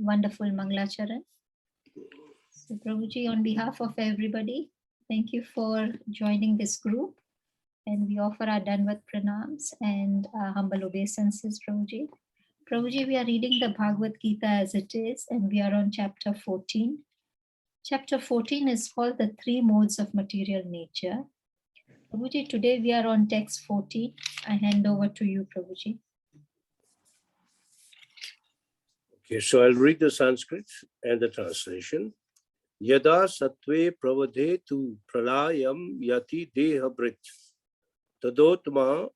wonderful Manglacharan. So Prabhuji, on behalf of everybody, thank you for joining this group. And we offer our Danvat pranams and humble obeisances, Prabhuji. Prabhuji, we are reading the Bhagavad Gita as it is, and we are on chapter 14. Chapter 14 is called the three modes of material nature. Prabhuji, today we are on text 14. I hand over to you, Prabhuji. Okay, so I'll read the Sanskrit and the translation. Yada sattve pravadhetu pralayam yati dehabrit tadotma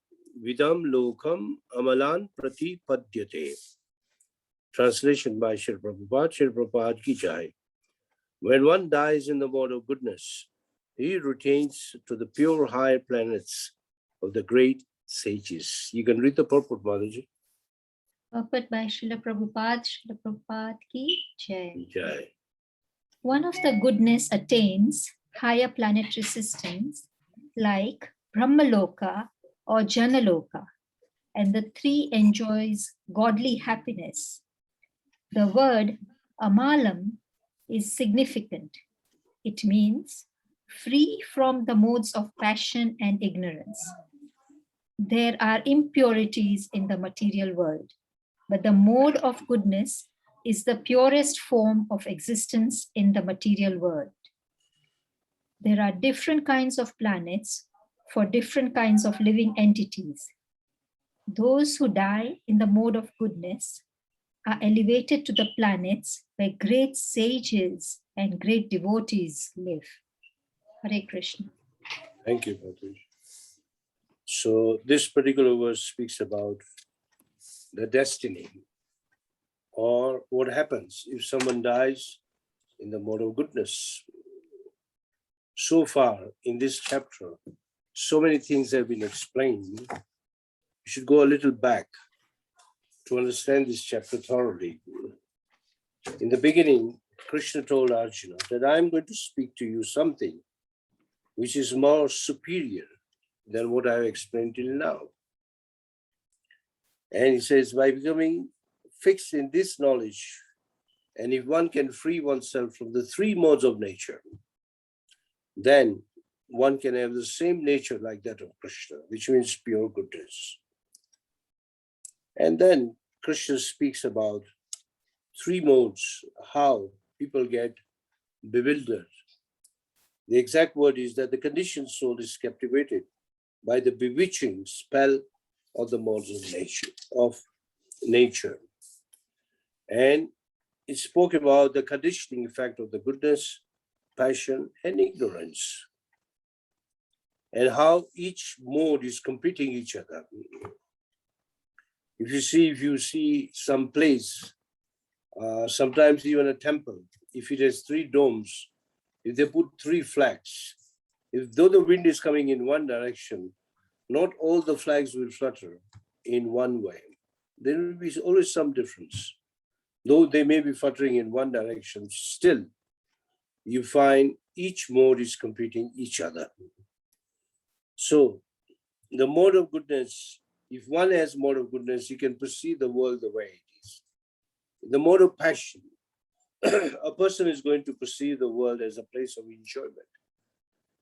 vidam lokam amalan pratipadyate. Translation by Srila Prabhupada. Srila Prabhupada ki jai. When one dies in the mode of goodness, he retains to the pure higher planets of the great sages. You can read the purport, Mataji. Purport by Srila Prabhupada. Srila Prabhupada ki jai. Jai. One of the goodness attains higher planetary systems like Brahmaloka or Janaloka, and the three enjoys godly happiness. The word amalam is significant. It means free from the modes of passion and ignorance. There are impurities in the material world, but the mode of goodness is the purest form of existence in the material world. There are different kinds of planets for different kinds of living entities. Those who die in the mode of goodness are elevated to the planets where great sages and great devotees live. Hare Krishna. Thank you, Mataji. So this particular verse speaks about the destiny, or what happens if someone dies in the mode of goodness. So far in this chapter, so many things have been explained. You should go a little back to understand this chapter thoroughly. In the beginning, Krishna told Arjuna that I'm going to speak to you something which is more superior than what I have explained till now. And he says, by becoming fixed in this knowledge, and if one can free oneself from the three modes of nature, then one can have the same nature like that of Krishna, which means pure goodness. And then Krishna speaks about three modes, how people get bewildered. The exact word is that the conditioned soul is captivated by the bewitching spell of the modes of nature. And it spoke about the conditioning effect of the goodness, passion, and ignorance, and how each mode is competing each other. If you see some place, sometimes even a temple, if it has three domes, if they put three flags, though the wind is coming in one direction, not all the flags will flutter in one way. There will be always some difference. Though they may be fluttering in one direction, still you find each mode is competing each other. So the mode of goodness, if one has mode of goodness, you can perceive the world the way it is. The mode of passion, a person is going to perceive the world as a place of enjoyment,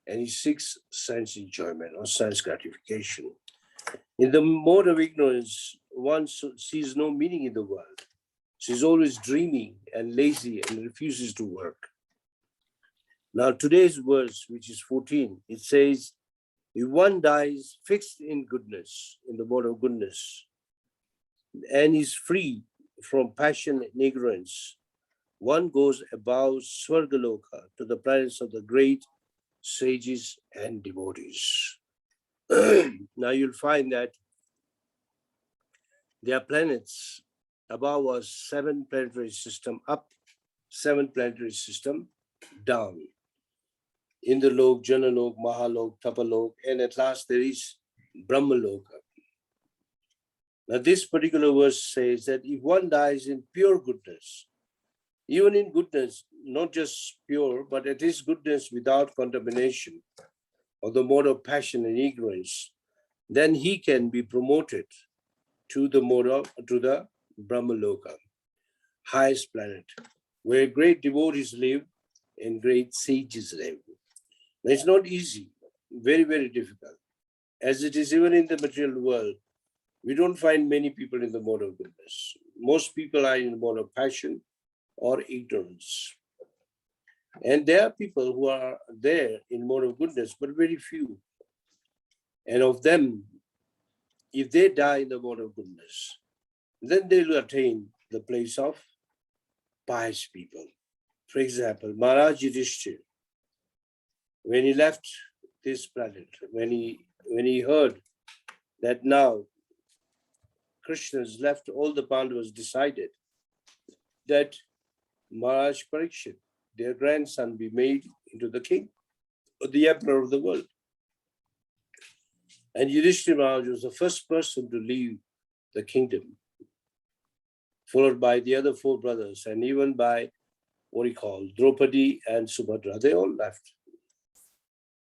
and he seeks sense enjoyment or sense gratification. In the mode of ignorance, one sees no meaning in the world. She's always dreaming and lazy and refuses to work. Now today's verse, which is 14, it says, if one dies fixed in goodness, in the mode of goodness, and is free from passion and ignorance, one goes above Swargaloka to the planets of the great sages and devotees. Now you'll find that there are planets above us, 7 planetary system up, 7 planetary system down. Indralok, Janalok, Mahalok, Tapalok, and at last there is Brahmaloka. Now this particular verse says that if one dies in pure goodness, even in goodness, not just pure, but it is goodness without contamination of the mode of passion and ignorance, then he can be promoted to the mode of, to the Brahmaloka. highest planet, where great devotees live and great sages live. It's not easy, very, very difficult. As it is even in the material world, we don't find many people in the mode of goodness. Most people are in the mode of passion or ignorance. And there are people who are there in mode of goodness, but very few. And of them, if they die in the mode of goodness, then they will attain the place of pious people. For example, Maharaj Yudhishthira, when he left this planet, when he heard that now Krishna has left all the Pandavas, decided that Maharaj Parikshit, their grandson, be made into the king or the emperor of the world. And Yudhishthira Maharaj was the first person to leave the kingdom, followed by the other four brothers, and even by what he called Draupadi and Subhadra. They all left.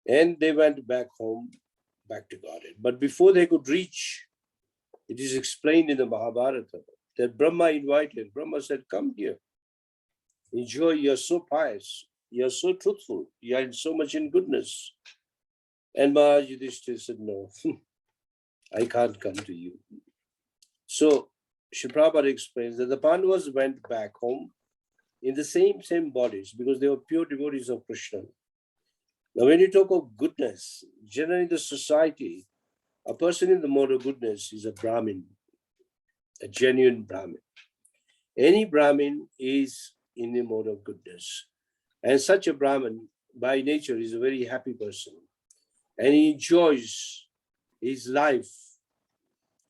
And they went back home, back to Godhead. But before they could reach, it is explained in the Mahabharata that Brahma invited. Brahma said, come here. Enjoy, you're so pious, you're so truthful, you're in so much in goodness. And Maharaj Yudhishthira said, no, I can't come to you. So Srila Prabhupada explains that the Pandavas went back home in the same bodies because they were pure devotees of Krishna. Now, when you talk of goodness, generally in the society, a person in the mode of goodness is a Brahmin, a genuine Brahmin. Any Brahmin is in the mode of goodness. And such a Brahmin, by nature, is a very happy person. And he enjoys his life,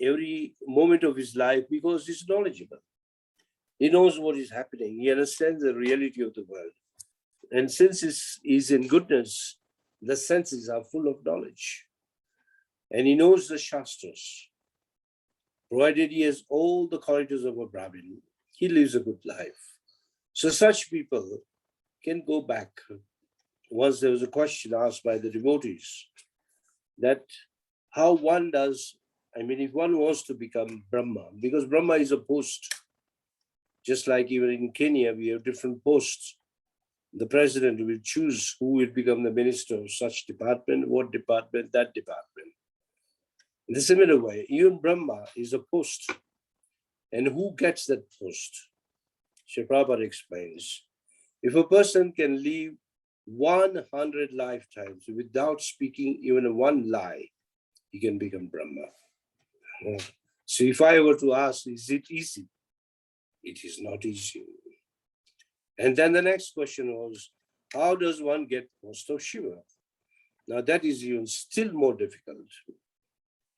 every moment of his life, because he's knowledgeable. He knows what is happening. He understands the reality of the world. And since he's in goodness, the senses are full of knowledge. And he knows the Shastras. Provided he has all the qualities of a Brahmin, he lives a good life. So such people can go back. Once there was a question asked by the devotees that how one does, if one wants to become Brahma, because Brahma is a post, just like even in Kenya, we have different posts. The president will choose who will become the minister of such department, what department, that department. In the similar way, even Brahma is a post. And who gets that post? Srila Prabhupada explains, if a person can live 100 lifetimes without speaking even one lie, he can become Brahma. So if I were to ask, is it easy? It is not easy. And then the next question was, how does one get post of Shiva? Now that is even still more difficult,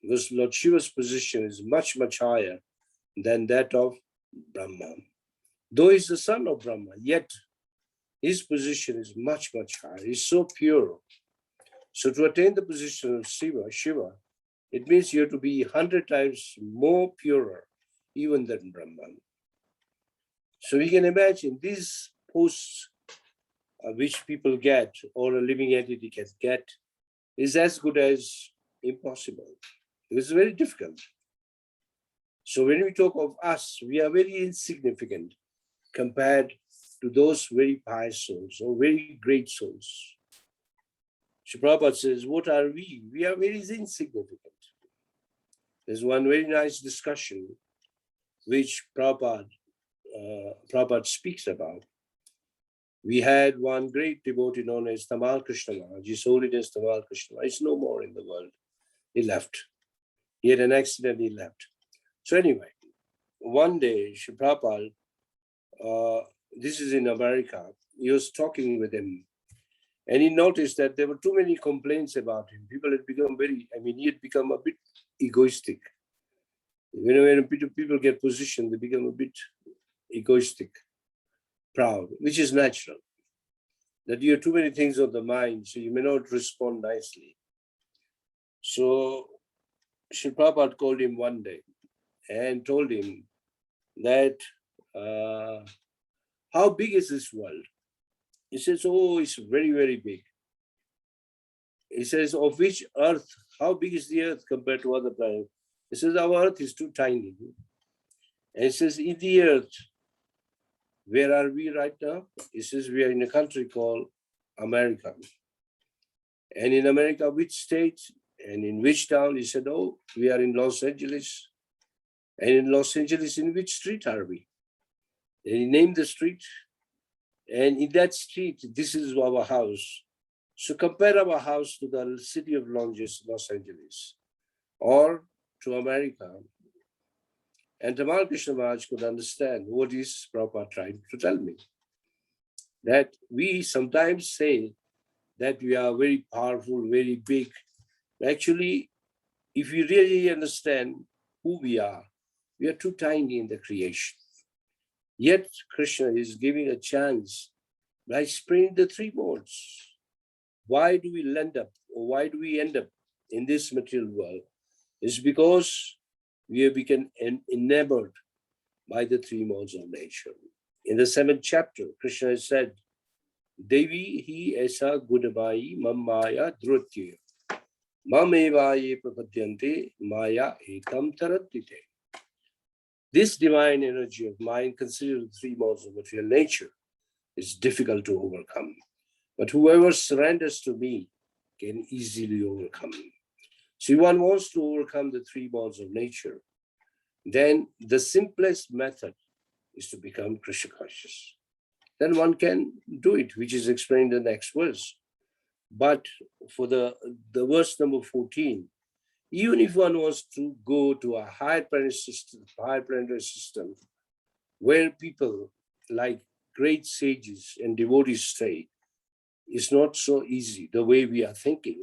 because Lord Shiva's position is much, much higher than that of Brahma. Though he's the son of Brahma, yet his position is much, much higher. He's so pure. So to attain the position of Shiva, it means you have to be 100 times more purer even than Brahman. So we can imagine these posts which people get, or a living entity can get, is as good as impossible. It's very difficult. So when we talk of us, we are very insignificant compared to those very pious souls or very great souls. Srila Prabhupada says, what are we? We are very insignificant. There's one very nice discussion which Prabhupada speaks about. We had one great devotee known as Tamal Krishna Maharaj. His holiness Tamal Krishna Maharaj is no more in the world. He left. He had an accident, he left. So anyway, one day, Srila Prabhupada, this is in America, he was talking with him, and he noticed that there were too many complaints about him. People had become he had become a bit egoistic. When people get position, they become a bit egoistic, proud, which is natural. That you have too many things on the mind, so you may not respond nicely. So Srila Prabhupada called him one day and told him that, how big is this world? He says, oh, it's very, very big. He says, of which earth, how big is the earth compared to other planets? He says, our earth is too tiny. And he says, in the earth, Where are we right now? He says we are in a country called America. And in America, which state and in which town? He said, oh, we are in Los Angeles. And in Los Angeles, in which street are we? And he named the street. And in that street, this is our house. So compare our house to the city of Los Angeles or to America. And Tamal Krishna Maharaj could understand what is Prabhupada trying to tell me. That we sometimes say that we are very powerful, very big. Actually, if you really understand who we are too tiny in the creation. Yet Krishna is giving a chance by spreading the three modes. Why do we end up in this material world? It's because we have become enamored by the three modes of nature. In the 7th chapter, Krishna has said, Devi hi esa gunamai mammaya dhrutya mamevaye prapadyante maya ekam taratyate. This divine energy of mind, considered the three modes of material nature, is difficult to overcome. But whoever surrenders to me can easily overcome. So if one wants to overcome the three modes of nature, then the simplest method is to become Krishna conscious. Then one can do it, which is explained in the next verse. But for the verse number 14, even if one wants to go to a higher planetary system, where people like great sages and devotees stay, it's not so easy the way we are thinking,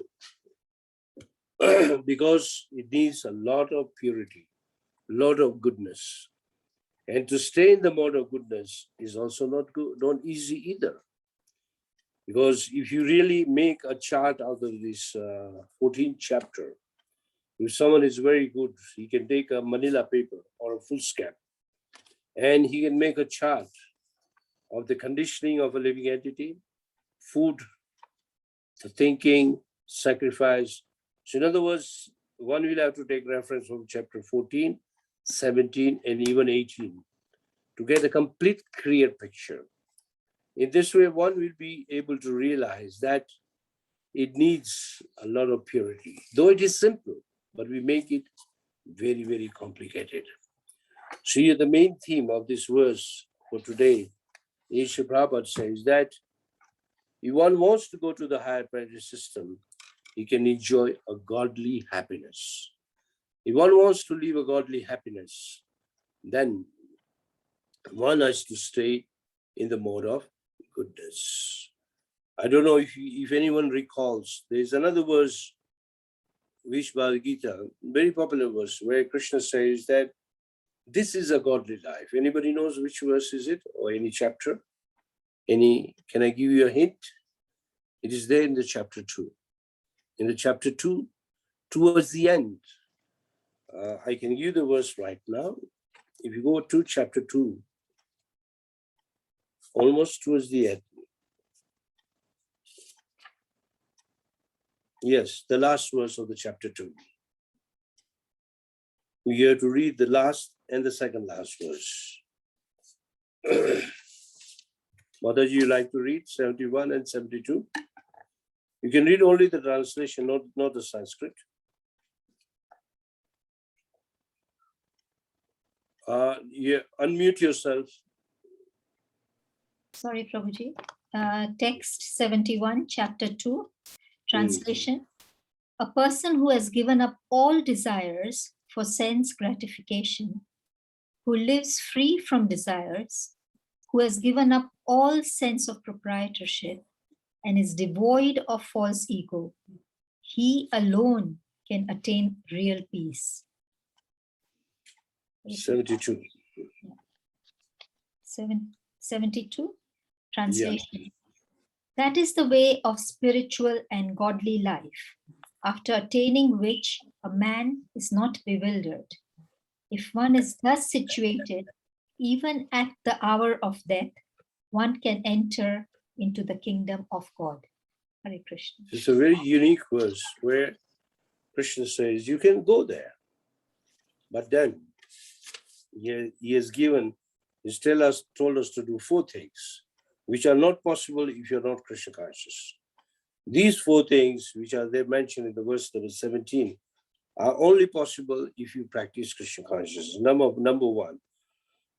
because it needs a lot of purity, a lot of goodness. And to stay in the mode of goodness is also not easy either. Because if you really make a chart out of this 14th chapter, if someone is very good, he can take a manila paper or a foolscap and he can make a chart of the conditioning of a living entity, food, the thinking, sacrifice. So in other words, one will have to take reference from chapter 14, 17, and even 18 to get a complete clear picture. In this way, one will be able to realize that it needs a lot of purity, though it is simple, but we make it very, very complicated. So here the main theme of this verse for today is Srila Prabhupada says that if one wants to go to the higher planetary system, he can enjoy a godly happiness. If one wants to live a godly happiness, then one has to stay in the mode of goodness. I don't know if anyone recalls, there's another verse, which Bhagavad Gita, very popular verse, where Krishna says that this is a godly life. Anybody knows which verse is it, or any chapter? Can I give you a hint? It is there in the chapter 2. In the chapter 2, towards the end, I can give the verse right now. If you go to chapter 2, almost towards the end. Yes, the last verse of the chapter 2. We have to read the last and the second last verse. Mataji, you like to read 71 and 72? You can read only the translation, not the Sanskrit. Unmute yourself. Sorry, Prabhuji. Text 71, chapter 2, translation. A person who has given up all desires for sense gratification, who lives free from desires, who has given up all sense of proprietorship and is devoid of false ego, he alone can attain real peace. 72. 72, translation. Yeah. That is the way of spiritual and godly life, after attaining which a man is not bewildered. If one is thus situated, even at the hour of death, one can enter into the kingdom of God. Hare Krishna. It's a very unique verse where Krishna says, you can go there. But then he has given He's told us to do 4 things, which are not possible if you're not Krishna conscious. These 4 things, which are there mentioned in the verse number 17, are only possible if you practice Krishna consciousness. Number 1,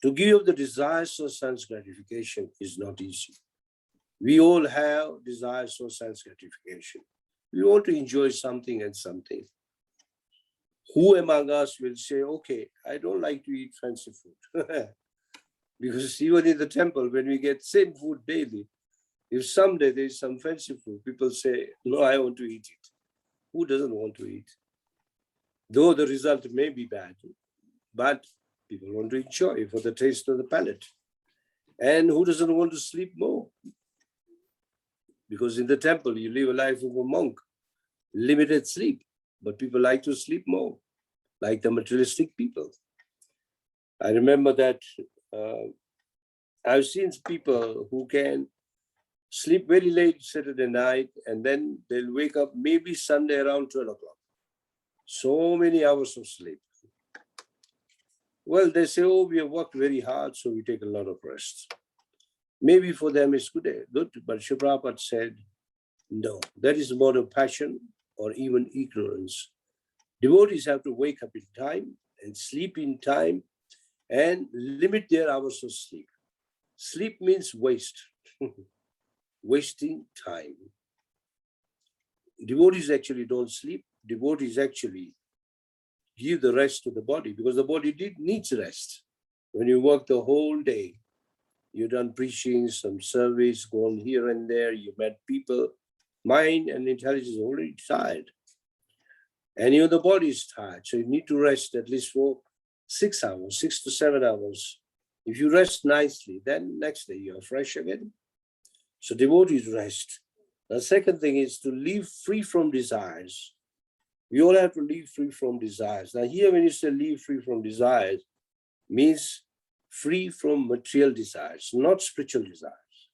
to give up the desires for sense gratification is not easy. We all have desires for sense gratification. We want to enjoy something and something. Who among us will say, okay, I don't like to eat fancy food? Because even in the temple, when we get same food daily, if someday there is some fancy food, people say, no, I want to eat it. Who doesn't want to eat? Though the result may be bad, but people want to enjoy for the taste of the palate. And who doesn't want to sleep more? Because in the temple, you live a life of a monk, limited sleep, but people like to sleep more, like the materialistic people. I remember that I've seen people who can sleep very late Saturday night, and then they'll wake up maybe Sunday around 12 o'clock. So many hours of sleep. Well, they say, oh, we have worked very hard, so we take a lot of rest. Maybe for them it's good, but Srila Prabhupada said, no, that is more of passion or even ignorance. Devotees have to wake up in time and sleep in time and limit their hours of sleep. Sleep means waste, wasting time. Devotees actually don't sleep. Devotees actually give the rest to the body, because the body needs rest. When you work the whole day, you've done preaching, some service, gone here and there, you met people, mind and intelligence is already tired. And even the body is tired. So you need to rest at least for 6 hours, 6 to 7 hours. If you rest nicely, then next day you are fresh again. So devotees rest. The second thing is to live free from desires. We all have to live free from desires. Now here when you say live free from desires, means free from material desires, not spiritual desires.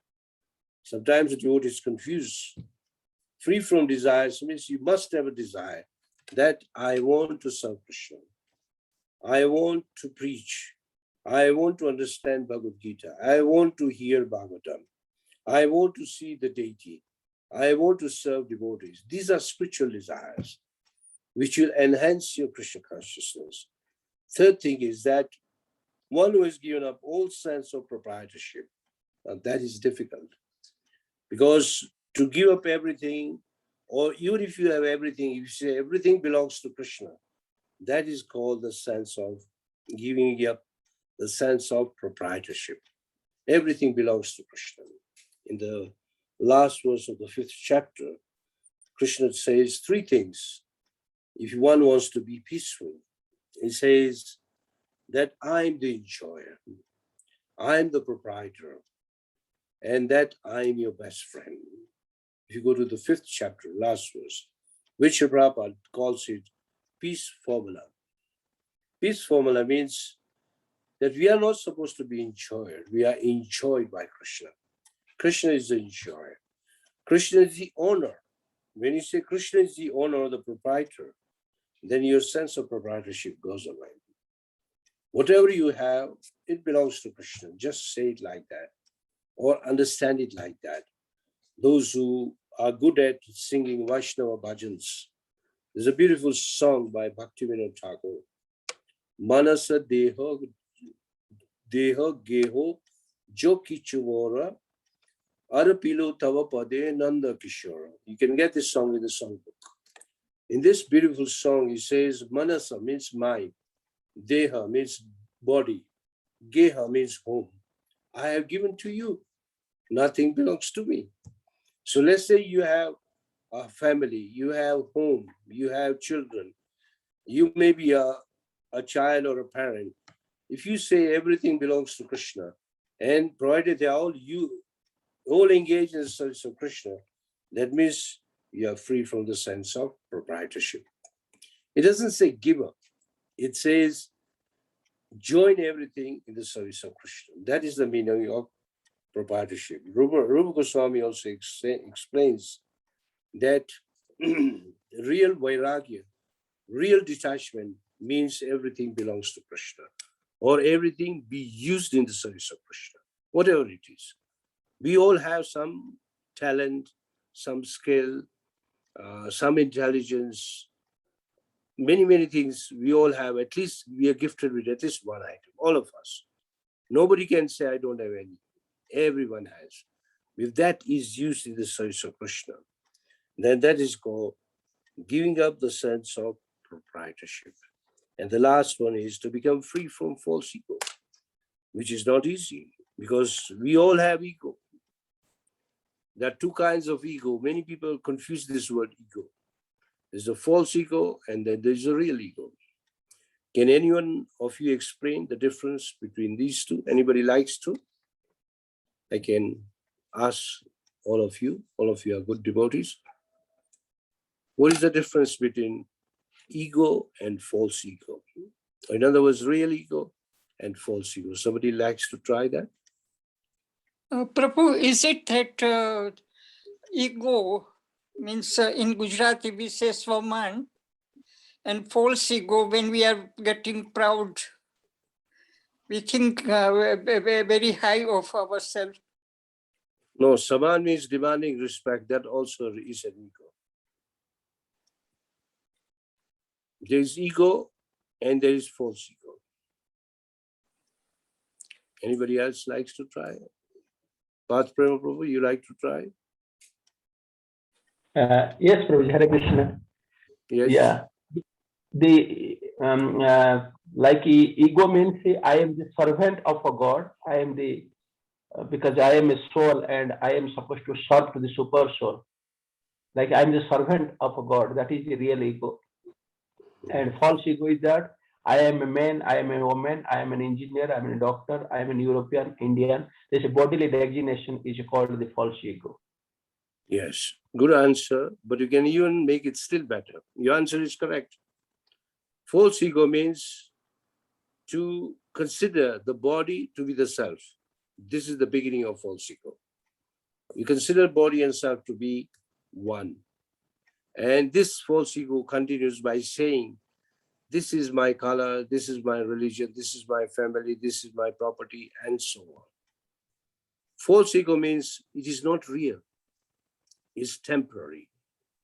Sometimes the devotees confuse. Free from desires means you must have a desire that I want to serve Krishna. I want to preach. I want to understand Bhagavad Gita. I want to hear Bhagavatam. I want to see the deity. I want to serve devotees. These are spiritual desires, which will enhance your Krishna consciousness. Third thing is that one who has given up all sense of proprietorship, and that is difficult. Because to give up everything, or even if you have everything, if you say everything belongs to Krishna, that is called the sense of giving up the sense of proprietorship. Everything belongs to Krishna. In the last verse of the 5th chapter, Krishna says 3 things. If one wants to be peaceful, he says that I'm the enjoyer, I'm the proprietor, and that I'm your best friend. If you go to the 5th chapter, last verse, which Prabhupada calls it peace formula. Peace formula means that we are not supposed to be enjoyed. We are enjoyed by Krishna. Krishna is the enjoyer. Krishna is the owner. When you say Krishna is the owner or the proprietor, then your sense of proprietorship goes away. Whatever you have, it belongs to Krishna. Just say it like that, or understand it like that. Those who are good at singing Vaishnava bhajans, there's a beautiful song by Bhaktivinoda Thakur. Manasa deho geho jo kichuvora arapilo tava pade nanda kishora. You can get this song in the songbook. In this beautiful song, he says, Manasa means mind, Deha means body, Geha means home. I have given to you. Nothing belongs to me. So let's say you have a family, you have home, you have children. You may be a child or a parent. If you say everything belongs to Krishna, and provided they are all engaged in the service of Krishna, that means you are free from the sense of proprietorship. It doesn't say give up. It says join everything in the service of Krishna. That is the meaning of proprietorship. Rupa Goswami also explains that real vairagya, real detachment means everything belongs to Krishna. or everything be used in the service of Krishna, whatever it is. We all have some talent, some skill, some intelligence, many things we all have. At least we are gifted with at least one item, all of us. Nobody can say, I don't have any. Everyone has. If that is used in the service of Krishna, then that is called giving up the sense of proprietorship. And the last one is to become free from false ego, which is not easy because we all have ego. There are two kinds of ego. Many people confuse this word ego. There's a false ego and then there's a real ego. Can anyone of you explain the difference between these two? Anybody likes to? I can ask all of you. All of you are good devotees. What is the difference between ego and false ego? In other words, real ego and false ego. Somebody likes to try that? Prabhu, is it that ego means in Gujarati we say swaman, and false ego, when we are getting proud, we think very high of ourselves? No, saman means demanding respect. That also is an ego. There is ego and there is false ego. Anybody else likes to try? Path Prema Prabhu, you like to try? Yes, Prabhuji, Hare Krishna. Yes. Yeah. The like ego means I am the servant of a God. I am the because I am a soul and I am supposed to serve to the super soul. Like I am the servant of a God. That is the real ego. And false ego is that I am a man, I am a woman, I am an engineer, I am a doctor, I am an European, Indian. This bodily designation is called the false ego. Yes, good answer, but you can even make it still better. Your answer is correct. False ego means to consider the body to be the self. This is the beginning of false ego. You consider body and self to be one. And this false ego continues by saying, this is my color, this is my religion, this is my family, this is my property, and so on. False ego means it is not real. It's temporary.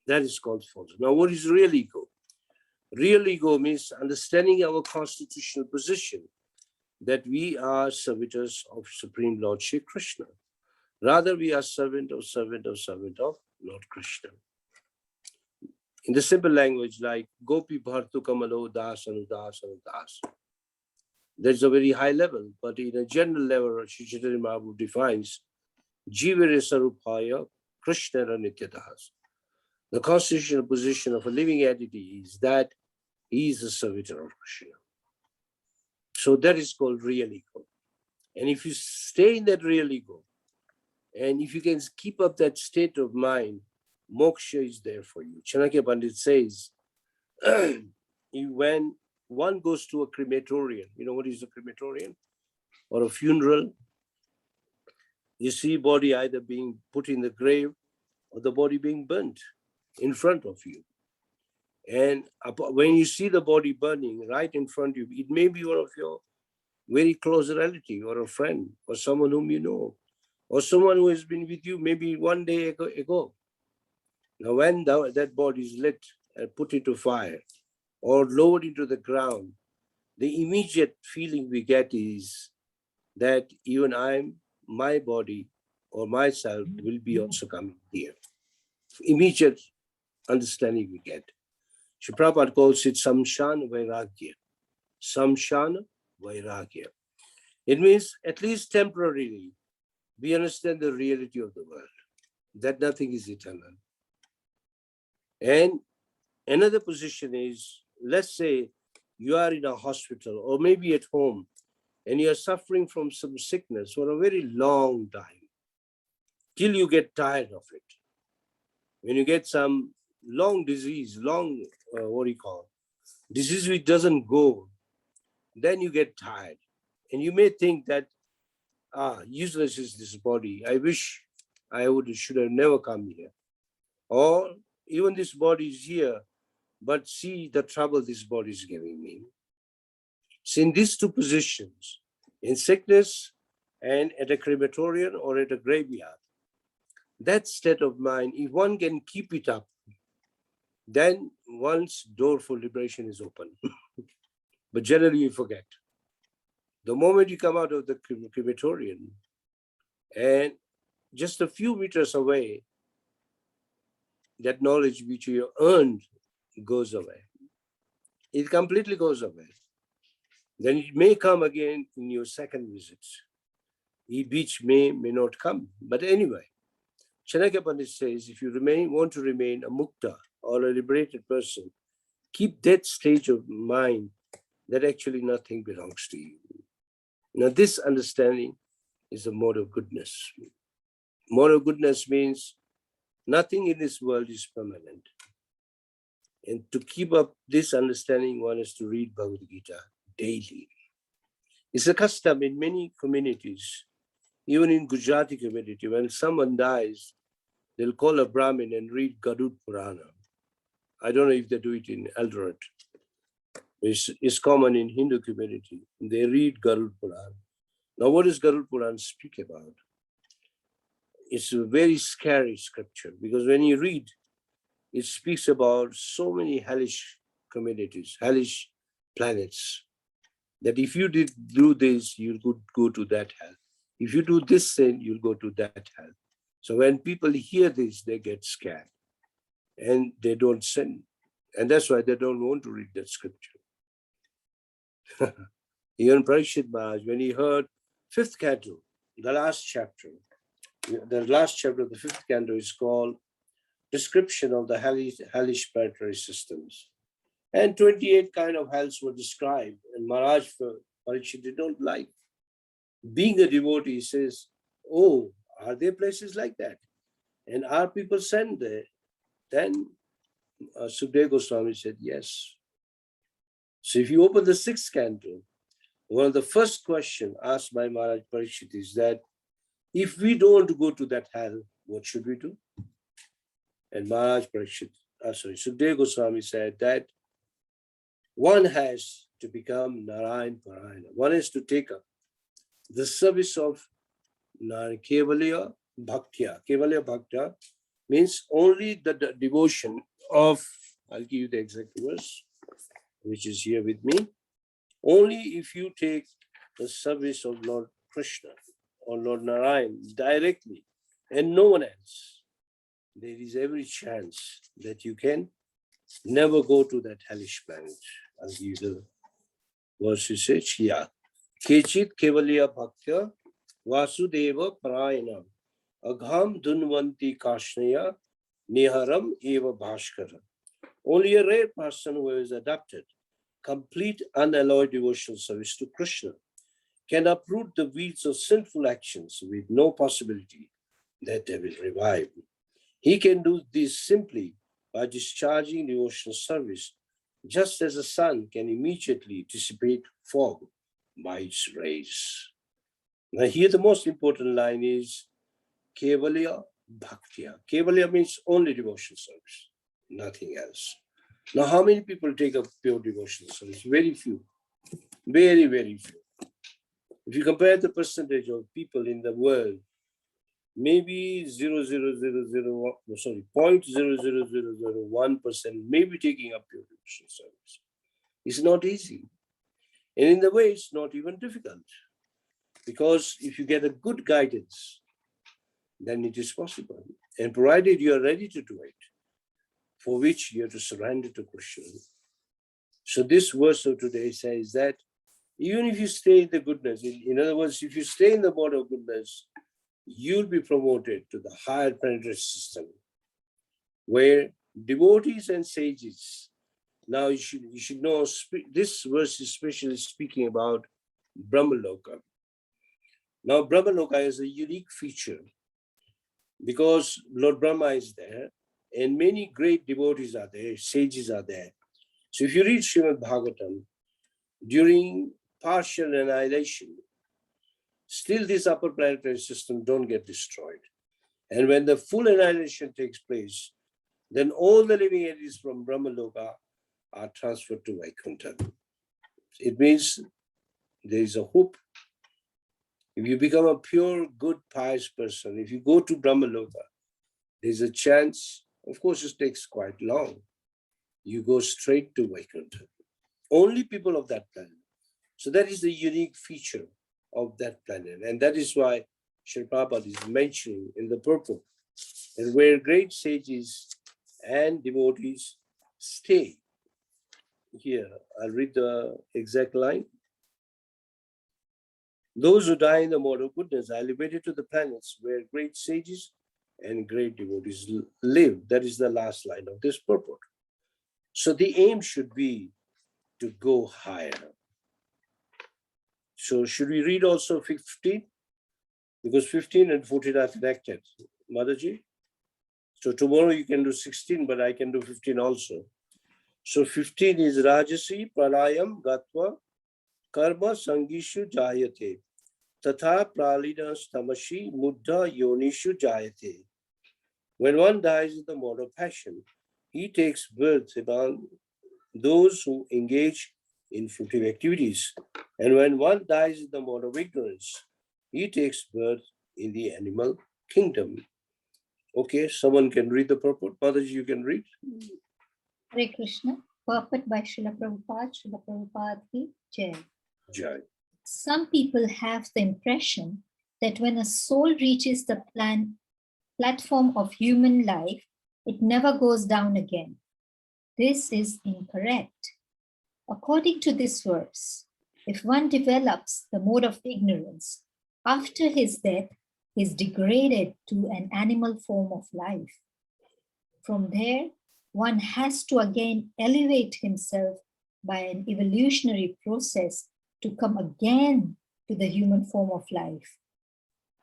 That is called false. Now, what is real ego? Real ego means understanding our constitutional position, that we are servitors of Supreme Lord Shri Krishna. Rather, we are servant of Lord Krishna. In the simple language like Gopi Bhartu Kamalo Das Anudas Anudas. There's a very high level, but in a general level, Sri Chaitanya Mahaprabhu defines Jivere Sarupaya Krishna Nityadas. The constitutional position of a living entity is that he is the servitor of Krishna. So that is called real ego. And if you stay in that real ego, and if you can keep up that state of mind, moksha is there for you. Chanakya Pandit says, when one goes to a crematorium, you know what is a crematorium? Or a funeral, you see body either being put in the grave or the body being burnt in front of you. And when you see the body burning right in front of you, it may be one of your very close relative or a friend or someone whom you know, or someone who has been with you maybe one day ago. Now, when that body is lit and put into fire or lowered into the ground, the immediate feeling we get is that even my body or myself will be also coming here. Immediate understanding we get. Shri Prabhupada calls it samshana vairagya. Samshana vairagya. It means at least temporarily, we understand the reality of the world, that nothing is eternal. And another position is, let's say you are in a hospital or maybe at home and you are suffering from some sickness for a very long time, till you get tired of it. When you get some long disease, disease which doesn't go, then you get tired. And you may think that, useless is this body. I wish I should have never come here. Or even this body is here, but see the trouble this body is giving me. So in these two positions, in sickness and at a crematorium or at a graveyard, that state of mind, if one can keep it up, then one's door for liberation is open. But generally you forget. The moment you come out of the crematorium and just a few meters away, that knowledge which you earned goes away. It completely goes away. Then it may come again in your second visit. Which may not come. But anyway, Chanakya Pandit says, if you want to remain a mukta or a liberated person, keep that stage of mind that actually nothing belongs to you. Now this understanding is a mode of goodness. Mode of goodness means nothing in this world is permanent. And to keep up this understanding, one has to read Bhagavad Gita daily. It's a custom in many communities, even in Gujarati community, when someone dies, they'll call a Brahmin and read Garud Purana. I don't know if they do it in Eldoret. It's common in Hindu community. They read Garud Purana. Now, what does Garud Purana speak about? It's a very scary scripture because when you read, it speaks about so many hellish communities, hellish planets, that if you do this, you could go to that hell. If you do this sin, you'll go to that hell. So when people hear this, they get scared and they don't sin. And that's why they don't want to read that scripture. Even Parikshit Maharaj, when he heard fifth canto, the last chapter of the fifth canto is called Description of the Hellish Predatory Systems. And 28 kind of hells were described. And Maharaj Parikshit did not like. Being a devotee, he says, oh, are there places like that? And are people sent there? Then Sukadeva Goswami said, yes. So if you open the sixth canto, one of the first questions asked by Maharaj Parikshit is that, if we don't go to that hell, what should we do? And Maharaj Parikshit, Sukadeva Goswami said that one has to become Narayan Parayana. One has to take up the service of Kevalya Bhaktya. Kevalya Bhaktya means only the devotion of, I'll give you the exact verse, which is here with me. Only if you take the service of Lord Krishna or Lord Narayan directly and no one else, there is every chance that you can never go to that hellish planet. I'll give you the verse. It says, yeah. Kechit Kevalya Bhaktya Vasudeva Parayana Agham Dunvanti Kashnaya Niharam Eva Bhaskara. Only a rare person who has adopted complete unalloyed devotional service to Krishna can uproot the weeds of sinful actions with no possibility that they will revive. He can do this simply by discharging devotional service, just as the sun can immediately dissipate fog by its rays. Now here the most important line is Kevalya Bhaktya. Kevalya means only devotional service, nothing else. Now how many people take up pure devotional service? Very few, very, very few. If you compare the percentage of people in the world, maybe 0.00001% may be taking up pure devotional service. It's not easy. And in the way, it's not even difficult. Because if you get a good guidance, then it is possible. And provided you are ready to do it, for which you have to surrender to Krishna. So this verse of today says that even if you stay in the goodness, in other words, if you stay in the mode of goodness, you'll be promoted to the higher planetary system, where devotees and sages, now you should know, this verse is especially speaking about Brahmaloka. Now Brahmaloka is a unique feature because Lord Brahma is there and many great devotees are there, sages are there. So if you read Srimad Bhagavatam, during partial annihilation, still this upper planetary system don't get destroyed. And when the full annihilation takes place, then all the living entities from Brahmaloka are transferred to Vaikuntha. It means there is a hope. If you become a pure, good, pious person, if you go to Brahmaloka, there's a chance. Of course, it takes quite long. You go straight to Vaikuntha. Only people of that planet. So that is the unique feature of that planet. And that is why Srila Prabhupada is mentioning in the purport, and where great sages and devotees stay. Here, I'll read the exact line. Those who die in the mode of goodness are elevated to the planets where great sages and great devotees live. That is the last line of this purport. So the aim should be to go higher. So should we read also 15? Because 15 and 14 are connected. Mataji? So tomorrow you can do 16, but I can do 15 also. So 15 is Rajasi Pralayam Gatva Karma Sangishu Jayate Tatha Pralina Stamashi Muddha Yonishu Jayate. When one dies in the mode of passion, he takes birth among those who engage in fruitive activities. And when one dies in the mode of ignorance, he takes birth in the animal kingdom. Okay, someone can read the purport. Mataji, you can read. Hare Krishna, purport by Srila Prabhupada ki Jai. Jai. Some people have the impression that when a soul reaches the platform of human life, it never goes down again. This is incorrect. According to this verse, if one develops the mode of ignorance, after his death, he is degraded to an animal form of life. From there, one has to again elevate himself by an evolutionary process to come again to the human form of life.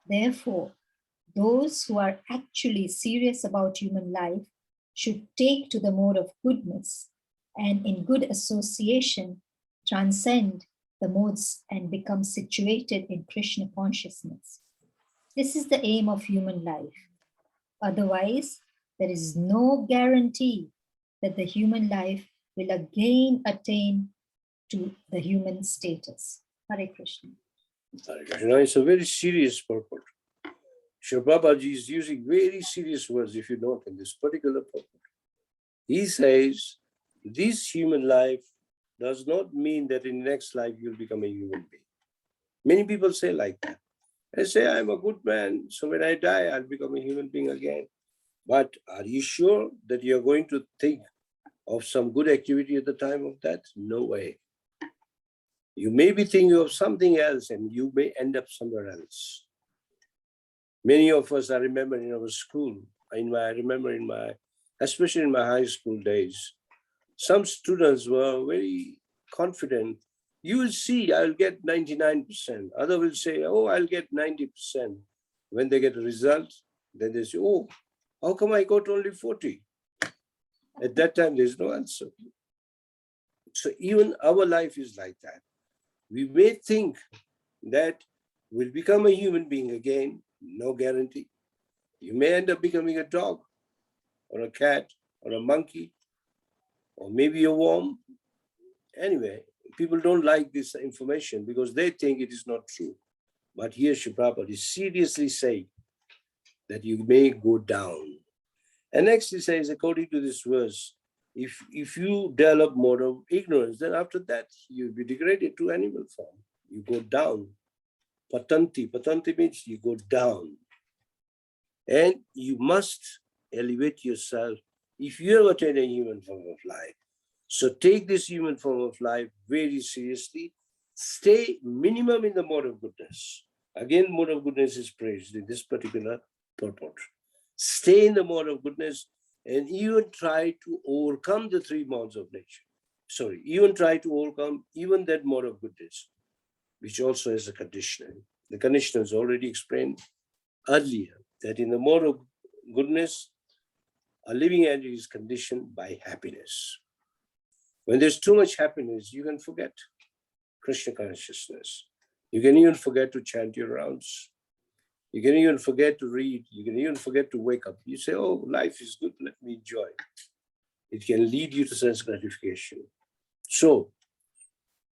Therefore, those who are actually serious about human life should take to the mode of goodness and in good association transcend the modes and become situated in Krishna consciousness. This is the aim of human life. Otherwise, there is no guarantee that the human life will again attain to the human status. Hare Krishna. Hare Krishna. It's a very serious purport. Srila Prabhupada is using very serious words, if you note, in this particular purport. He says, this human life does not mean that in next life you'll become a human being. Many people say like that. They say, I'm a good man, so when I die, I'll become a human being again. But are you sure that you're going to think of some good activity at the time of that? No way. You may be thinking of something else and you may end up somewhere else. Many of us, I remember in our school, especially in my high school days, some students were very confident. You will see, I'll get 99%. Others will say, oh, I'll get 90%. When they get a result, then they say, oh, how come I got only 40? At that time, there's no answer. So even our life is like that. We may think that we'll become a human being again, no guarantee. You may end up becoming a dog or a cat or a monkey or maybe a worm. Anyway, people don't like this information because they think it is not true. But here Srila Prabhupada is seriously saying that you may go down. And next he says, according to this verse, if you develop more of ignorance, then after that you'll be degraded to animal form. You go down. Patanti. Patanti means you go down. And you must elevate yourself if you ever attain a human form of life. So take this human form of life very seriously. Stay minimum in the mode of goodness. Again, mode of goodness is praised in this particular purport. Stay in the mode of goodness and even try to overcome the three modes of nature. Even try to overcome even that mode of goodness, which also is a conditional. The conditional is already explained earlier, that in the mode of goodness, a living entity is conditioned by happiness. When there's too much happiness, you can forget Krishna consciousness. You can even forget to chant your rounds. You can even forget to read. You can even forget to wake up. You say, oh, life is good, let me enjoy. It can lead you to sense gratification. So,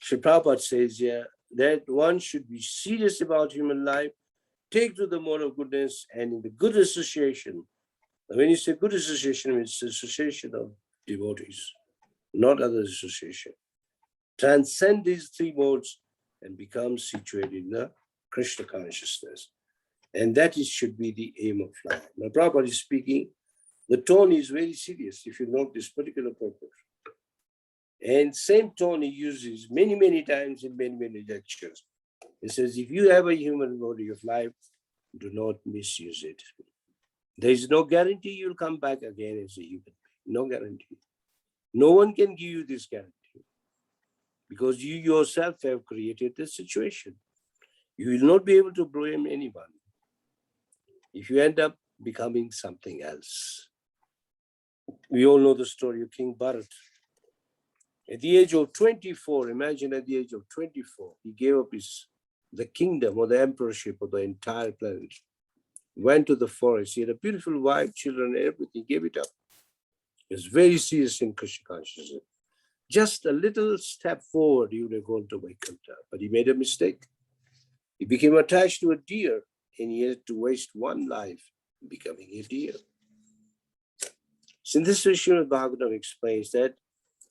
Sri Prabhupada says here that one should be serious about human life, take to the mode of goodness, and in the good association. When you say good association, it's association of devotees, not other association. Transcend these three modes and become situated in the Krishna consciousness. And that should be the aim of life. Now, Prabhupada is speaking, the tone is very serious if you note this particular purpose. And same tone he uses many, many times in many, many lectures. He says, if you have a human body of life, do not misuse it. There is no guarantee you'll come back again as a human being. No guarantee. No one can give you this guarantee because you yourself have created the situation. You will not be able to blame anyone if you end up becoming something else. We all know the story of King Bharat. At the age of 24, imagine at the age of 24, he gave up the kingdom or the emperorship of the entire planet. Went to the forest. He had a beautiful wife, children, everything. Gave it up. He was very serious in Krishna consciousness. Just a little step forward, he would have gone to Vaikuntha. But he made a mistake. He became attached to a deer, and he had to waste one life becoming a deer. So in this Srimad Bhagavatam explains that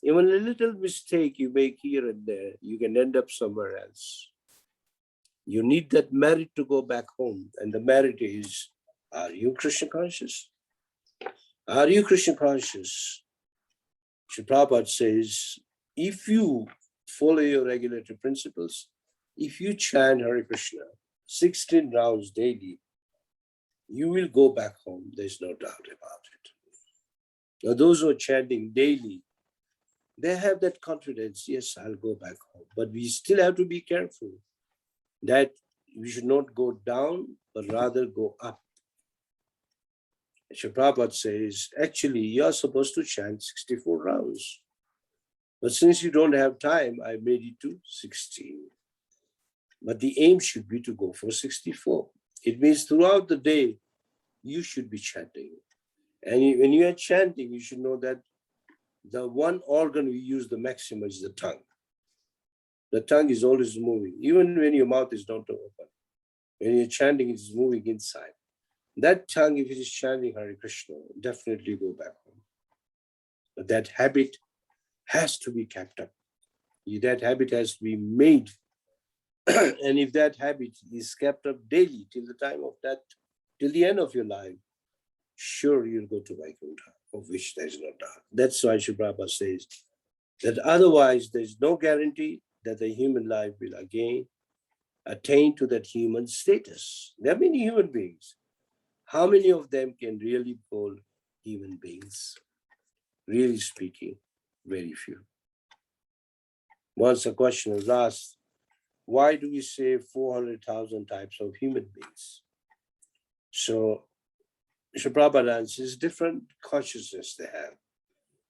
even a little mistake you make here and there, you can end up somewhere else. You need that merit to go back home. And the merit is, are you Krishna conscious? Are you Krishna conscious? Sri Prabhupada says, if you follow your regulatory principles, if you chant Hare Krishna 16 rounds daily, you will go back home. There's no doubt about it. Now, those who are chanting daily, they have that confidence, yes, I'll go back home. But we still have to be careful that we should not go down, but rather go up. Sri Prabhupada says, actually, you're supposed to chant 64 rounds. But since you don't have time, I made it to 16. But the aim should be to go for 64. It means throughout the day, you should be chanting. And when you are chanting, you should know that the one organ we use the maximum is the tongue. The tongue is always moving, even when your mouth is not open. When you're chanting, it is moving inside. That tongue, if it is chanting Hare Krishna, definitely go back home. But that habit has to be kept up. That habit has to be made. And if that habit is kept up daily till the time of that, till the end of your life, sure you'll go to Vaikuntha, of which there is no doubt. That's why Sri Prabhupada says that otherwise there's no guarantee that the human life will again attain to that human status. There are many human beings. How many of them can really be called human beings? Really speaking, very few. Once a question was asked, why do we say 400,000 types of human beings? So Sri Prabhupada answers, different consciousness they have.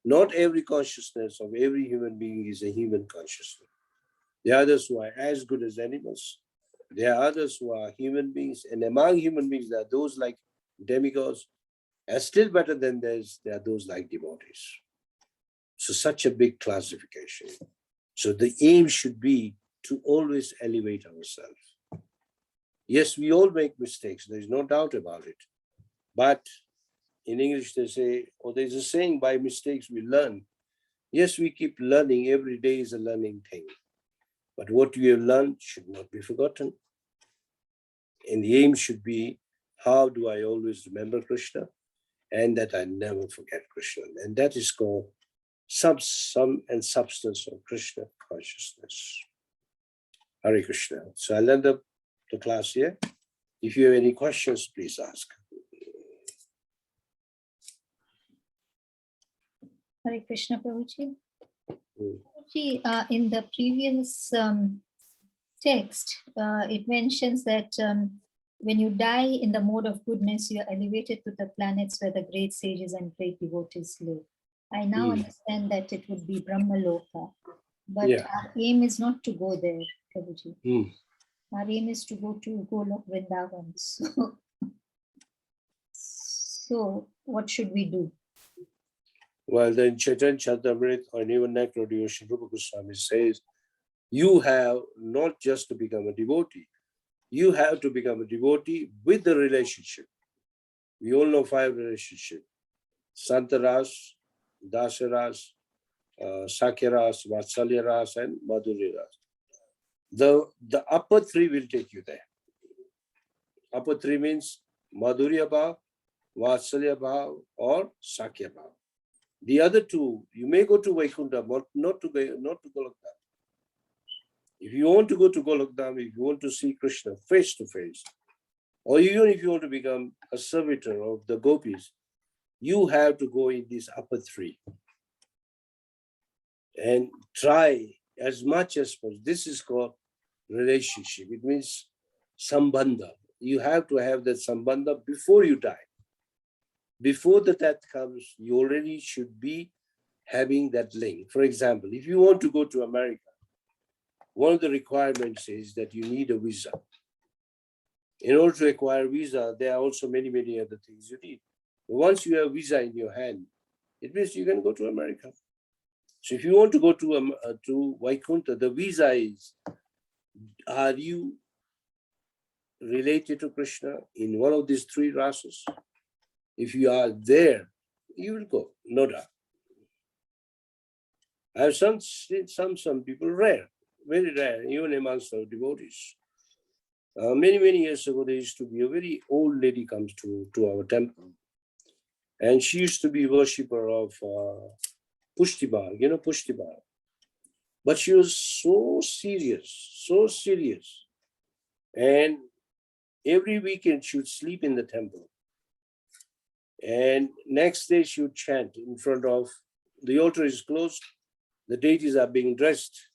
Not every consciousness of every human being is a human consciousness. There are others who are as good as animals. There are others who are human beings. And among human beings, there are those like demigods. And still better than this, there are those like devotees. So such a big classification. So the aim should be to always elevate ourselves. Yes, we all make mistakes. There's no doubt about it. But in English, they say, or there's a saying, by mistakes we learn. Yes, we keep learning. Every day is a learning thing. But what we have learned should not be forgotten. And the aim should be, how do I always remember Krishna? And that I never forget Krishna. And that is called sum and substance of Krishna consciousness. Hare Krishna. So I'll end up the class here. If you have any questions, please ask. Hare Krishna, Prabhuji. Prabhuji, in the previous text, it mentions that when you die in the mode of goodness, you are elevated to the planets where the great sages and great devotees live. I now understand that it would be Brahmaloka, but our aim is not to go there, Prabhuji. Our aim is to go to Golok Vrindavan. So what should we do? Well, then Chaitanya Charitamrita or even Nectar Devotion, Rupa Goswami says You have not just to become a devotee, you have to become a devotee with the relationship. We all know 5 relationships: Santaras, Dasaras, Sakyaras, Vatsalyaras, and Madhuryaras. The upper 3 will take you there. Upper 3 means Madhurya Bhav, Vatsalya Bhav, or Sakya Bhav. The other 2, you may go to Vaikuntha, but not to Golokdham. If you want to go to Golokdham, if you want to see Krishna face to face, or even if you want to become a servitor of the gopis, you have to go in these upper 3 and try as much as possible. This is called relationship. It means sambandha. You have to have that sambandha before you die. Before the death comes, you already should be having that link. For example, if you want to go to America, one of the requirements is that you need a visa. In order to acquire visa, there are also many, many other things you need. But once you have visa in your hand, it means you can go to America. So if you want to go to Vaikuntha, the visa is, are you related to Krishna in one of these 3 rasas? If you are there, you will go, no doubt. I have seen some people rare, very rare, even amongst our devotees. Many years ago, there used to be a very old lady comes to our temple. And she used to be worshipper of Pushtibar, you know Pushtibar. But she was so serious. And every weekend she would sleep in the temple. And next day she would chant in front of, the altar is closed, the deities are being dressed.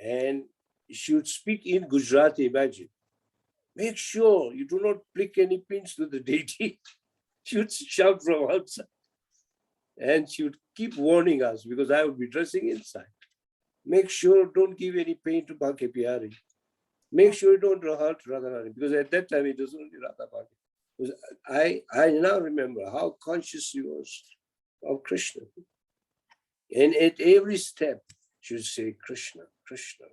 And she would speak in Gujarati, imagine. Make sure you do not prick any pins to the deity. She would shout from outside. And she would keep warning us because I would be dressing inside. Make sure don't give any pain to Bhakti Piyari. Make sure you don't hurt Radharani, because at that time it was only Radha Bhakti. I now remember how conscious she was of Krishna. And at every step, she would say, Krishna, Krishna.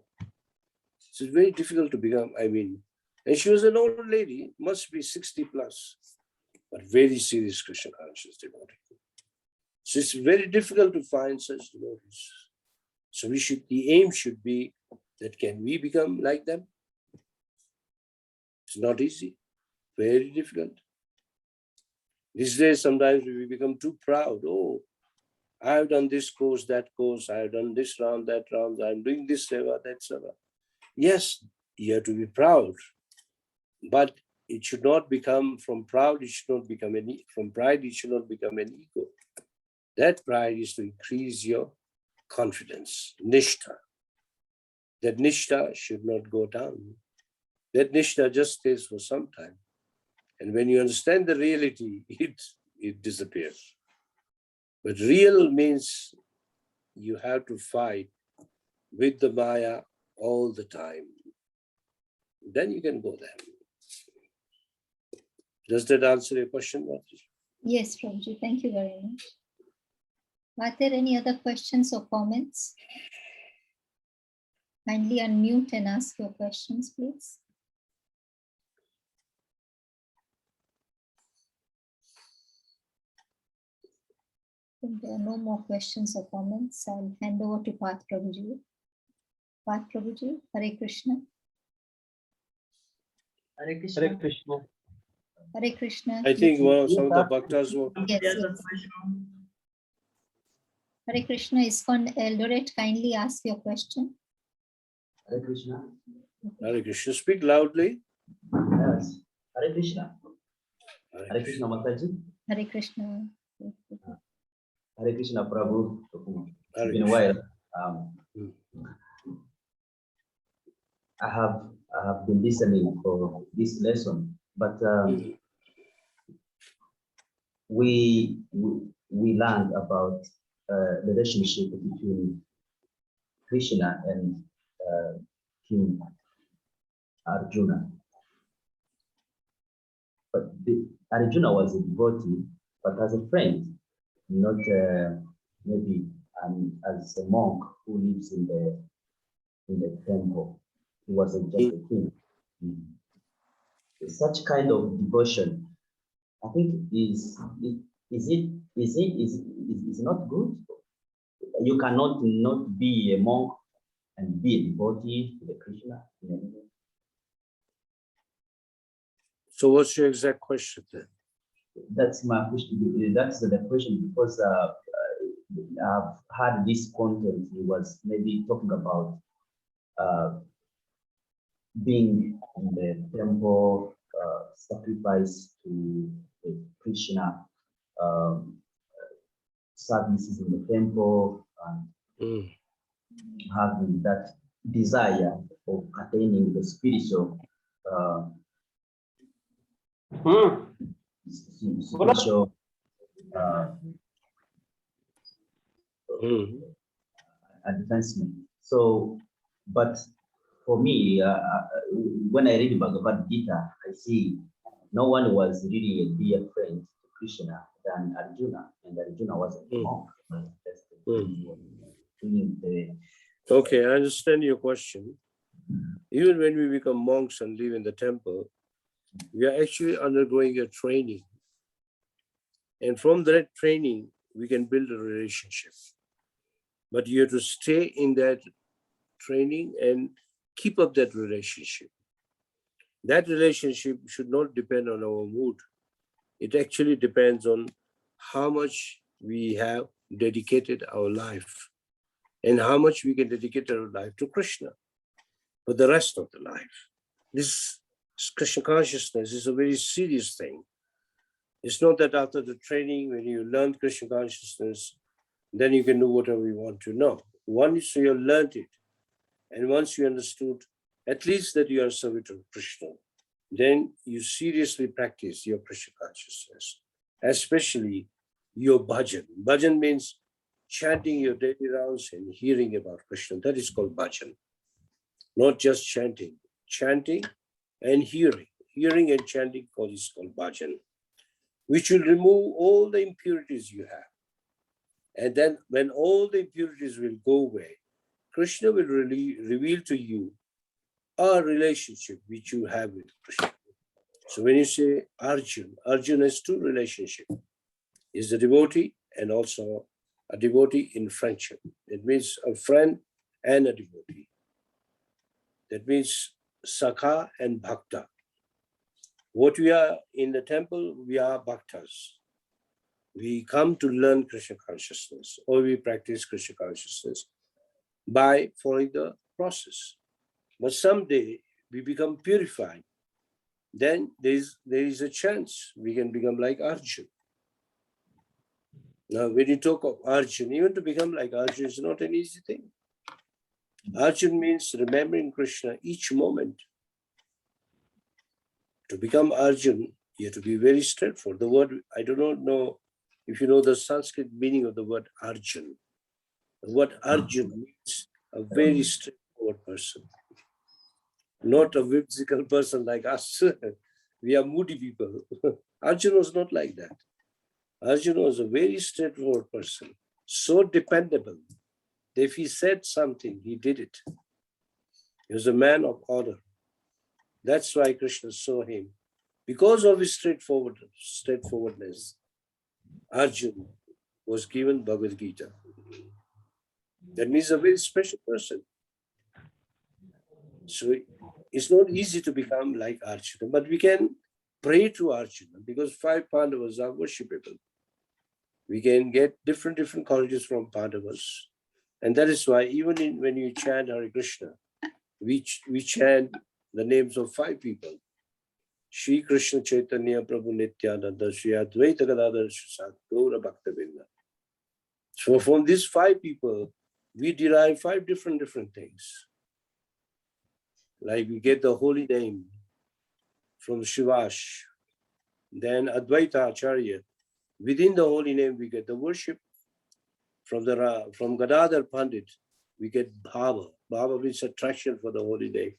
So it's very difficult to become, and she was an old lady, must be 60 plus, but very serious Krishna conscious devotee. So it's very difficult to find such devotees. So the aim should be that can we become like them? It's not easy, very difficult. These days, sometimes we become too proud. Oh, I have done this course, that course, I have done this round, that round, I'm doing this seva, that seva. Yes, you have to be proud, but it should not become from proud, it should not become from pride, it should not become an ego. That pride is to increase your confidence, nishtha. That nishtha should not go down. That nishtha just stays for some time. And when you understand the reality, it disappears. But real means you have to fight with the Maya all the time. Then you can go there. Does that answer your question, Mataji? Yes, Prabhuji, thank you very much. Are there any other questions or comments? Kindly unmute and ask your questions, please. If there are no more questions or comments, I'll hand over to Path Prabhuji. Path Prabhuji, Hare Krishna. Hare Krishna. Hare Krishna. Hare Krishna. I think some of the bhaktas were. Yes, yes. Hare Krishna, ISKCON Eldoret, kindly ask your question. Hare Krishna. Hare Krishna, speak loudly. Yes. Hare Krishna. Hare Krishna, Mataji. Hare Krishna. Hare Krishna, Prabhu. Hare It's been a while. I have been listening for this lesson, but we learned about relationship between Krishna and King Arjuna. But Arjuna was a devotee, but as a friend, not maybe as a monk who lives in the in the temple. He was just a king. Such kind of devotion, I think, is not good. You cannot not be a monk and be a devotee to the Krishna. So what's your exact question then? That's my question. That's the question, because I've had this content. He was maybe talking about being in the temple, sacrifice to the Krishna, services in the temple, and having that desire of attaining the spiritual, spiritual advancement. So, but for me, when I read Bhagavad Gita, I see no one was really a dear friend to Krishna than Arjuna, and Arjuna wasn't a monk. Okay, I understand your question. Even when we become monks and live in the temple, we are actually undergoing a training. And from that training, we can build a relationship. But you have to stay in that training and keep up that relationship. That relationship should not depend on our mood. It actually depends on how much we have dedicated our life and how much we can dedicate our life to Krishna for the rest of the life. This Krishna consciousness is a very serious thing. It's not that after the training, when you learn Krishna consciousness, then you can do whatever you want to know. Once you have learned it, and once you understood at least that you are a servitor of Krishna, then you seriously practice your Krishna consciousness, especially your bhajan. Bhajan means chanting your daily rounds and hearing about Krishna. That is called bhajan. Not just chanting. Chanting and hearing. Hearing and chanting is called bhajan, which will remove all the impurities you have. And then when all the impurities will go away, Krishna will really reveal to you a relationship which you have with Krishna. So when you say Arjuna, Arjuna has two relationships. He's a devotee and also a devotee in friendship. It means a friend and a devotee. That means Sakha and Bhakta. What we are in the temple, we are Bhaktas. We come to learn Krishna consciousness, or we practice Krishna consciousness by following the process. But someday we become purified. Then there is a chance we can become like Arjuna. Now, when you talk of Arjuna, even to become like Arjuna is not an easy thing. Arjuna means remembering Krishna each moment. To become Arjuna, you have to be very straightforward. The word, I do not know if you know the Sanskrit meaning of the word Arjuna. The word Arjuna means a very straightforward person. Not a whimsical person like us. We are moody people. Arjuna was not like that. Arjuna was a very straightforward person, so dependable that if he said something, he did it. He was a man of order. That's why Krishna saw him. Because of his straightforwardness, Arjuna was given Bhagavad Gita. That means a very special person. So it's not easy to become like Arjuna, but we can pray to Arjuna because 5 Pandavas are worshipable. We can get different qualities from Pandavas. And that is why even when you chant Hare Krishna, we chant the names of 5 people. Shri Krishna Chaitanya Prabhu Nityananda Shri Advaita Gadadhar Shat Gaura Bhaktavinda. So from these 5 people, we derive 5 different things. Like we get the holy name from Shivash, then Advaita Acharya. Within the holy name, we get the worship. From Gadadhar Pandit, we get Bhava. Bhava means attraction for the holy name.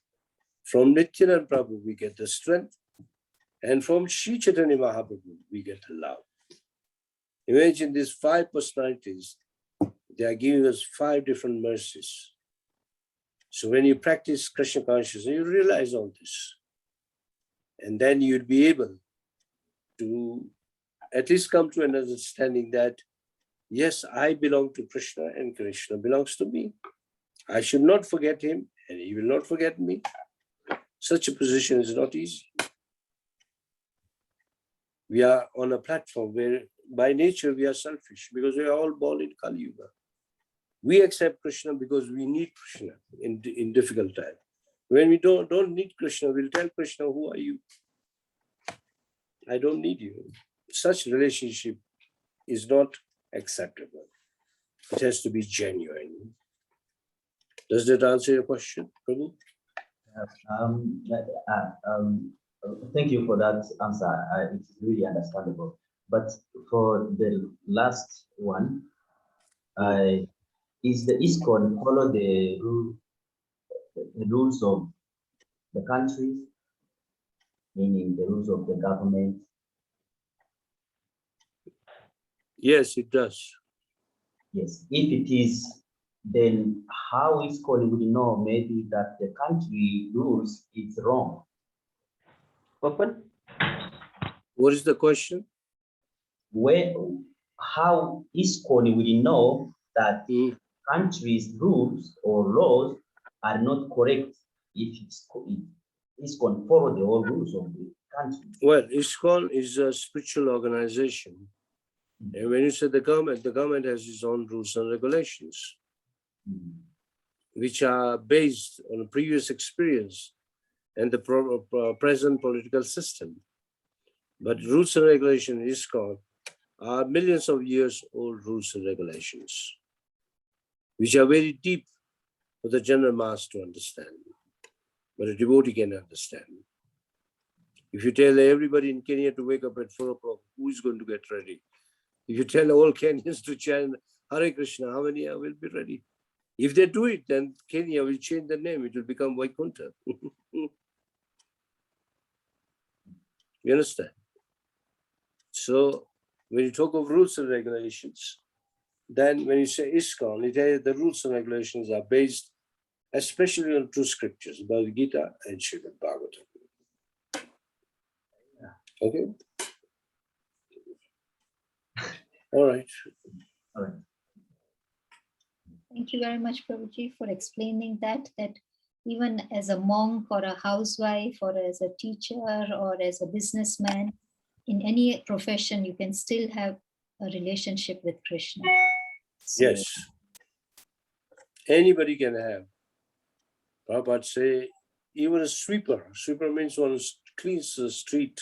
From Nityananda Prabhu, we get the strength. And from Sri Chaitanya Mahaprabhu, we get the love. Imagine these 5 personalities, they are giving us 5 different mercies. So when you practice Krishna consciousness, you realize all this. And then you'd be able to at least come to an understanding that, yes, I belong to Krishna and Krishna belongs to me. I should not forget him and he will not forget me. Such a position is not easy. We are on a platform where by nature we are selfish because we are all born in Kali Yuga. We accept Krishna because we need Krishna in difficult times. When we don't need Krishna, we'll tell Krishna, who are you? I don't need you. Such relationship is not acceptable. It has to be genuine. Does that answer your question, Prabhu? Thank you for that answer. It's really understandable. But for the last one, is the ISKCON follow the rules of the countries, meaning the rules of the government? Yes, it does. Yes. If it is, then how ISKCON would know maybe that the country rules is wrong? Open? What is the question? How ISKCON will know that countries' rules or laws are not correct if ISKCON follow the old rules of the country? Well, ISKCON is a spiritual organization. And when you say the government has its own rules and regulations, which are based on a previous experience and the present political system. But rules and regulations in ISKCON are millions of years old rules and regulations, which are very deep for the general mass to understand, but a devotee can understand. If you tell everybody in Kenya to wake up at 4 o'clock, who is going to get ready? If you tell all Kenyans to chant Hare Krishna, how many will be ready? If they do it, then Kenya will change the name. It will become Vaikuntha. You understand? So when you talk of rules and regulations, then when you say ISKCON, the rules and regulations are based especially on two scriptures, Bhagavad Gita and Srimad Bhagavatam. Okay? All right. All right. Thank you very much, Prabhuji, for explaining that even as a monk or a housewife or as a teacher or as a businessman, in any profession, you can still have a relationship with Krishna. So, Yes. Anybody can have. Prabhupada say, even a sweeper means one who cleans the street.